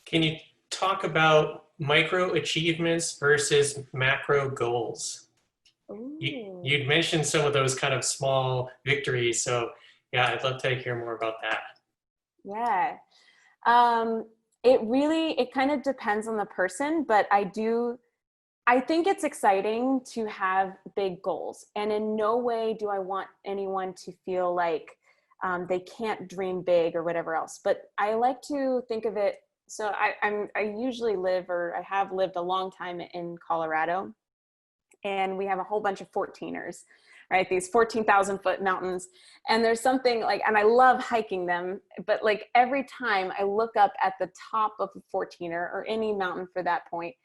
Can you talk about micro achievements versus macro goals? Ooh. You'd mentioned some of those kind of small victories. So yeah, I'd love to hear more about that. Yeah. Um, it kind of depends on the person, but I think it's exciting to have big goals. And in no way do I want anyone to feel like they can't dream big or whatever else. But I like to think of it. So I usually live, or I have lived a long time in Colorado, and we have a whole bunch of 14ers, right? These 14,000 foot mountains. And there's something like, and I love hiking them, but like every time I look up at the top of a 14er or any mountain for that point,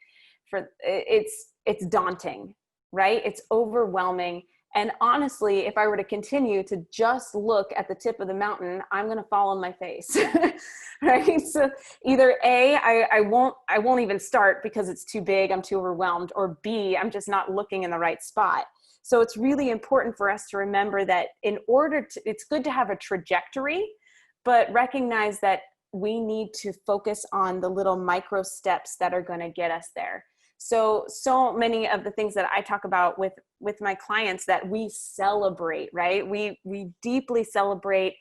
it's daunting, right? It's overwhelming. And honestly, if I were to continue to just look at the tip of the mountain, I'm going to fall on my face, right? So either A, I won't even start because it's too big, I'm too overwhelmed, or B, I'm just not looking in the right spot. So it's really important for us to remember that it's good to have a trajectory, but recognize that we need to focus on the little micro steps that are going to get us there. So many of the things that I talk about with my clients that we celebrate, right? We deeply celebrate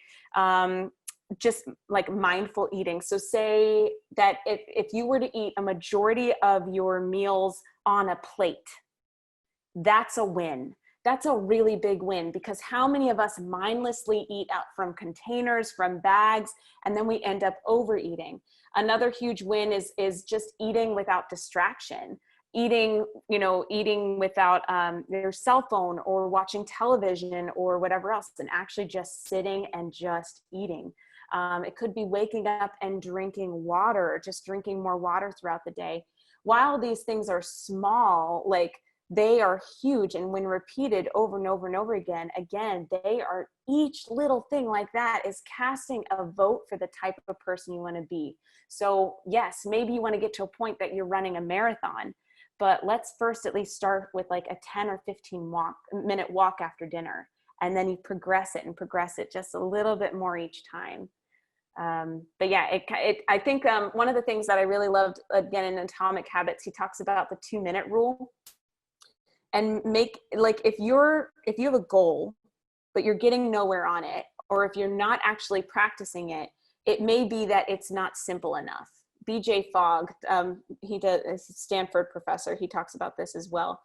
just like mindful eating. So say that if you were to eat a majority of your meals on a plate, that's a win. That's a really big win, because how many of us mindlessly eat out from containers, from bags, and then we end up overeating? Another huge win is just eating without distraction. Eating without your cell phone or watching television or whatever else, and actually just sitting and just eating. It could be waking up and drinking water, just drinking more water throughout the day. While these things are small, like, they are huge. And when repeated over and over and over again, each little thing like that is casting a vote for the type of person you want to be. So yes, maybe you want to get to a point that you're running a marathon, but let's first at least start with like a 10 or 15-minute walk after dinner. And then you progress it just a little bit more each time. But yeah, I think one of the things that I really loved, again, in Atomic Habits, he talks about the 2-minute rule. And if you have a goal, but you're getting nowhere on it, or if you're not actually practicing it, it may be that it's not simple enough. BJ Fogg, he does, is a Stanford professor. He talks about this as well.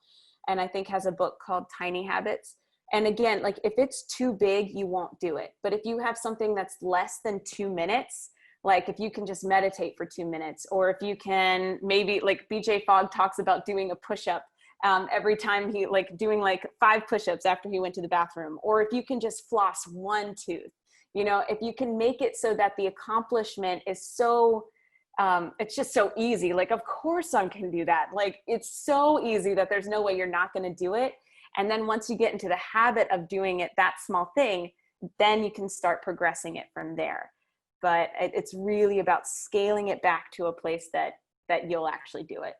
And I think has a book called Tiny Habits. And again, like, if it's too big, you won't do it. But if you have something that's less than 2 minutes, like if you can just meditate for 2 minutes, or if you can maybe, like BJ Fogg talks about doing a push-up every time, he doing like 5 push-ups after he went to the bathroom, or if you can just floss one tooth, if you can make it so that the accomplishment is so, it's just so easy. Like, of course I can do that. Like, it's so easy that there's no way you're not going to do it. And then once you get into the habit of doing it, that small thing, then you can start progressing it from there. But it's really about scaling it back to a place that you'll actually do it.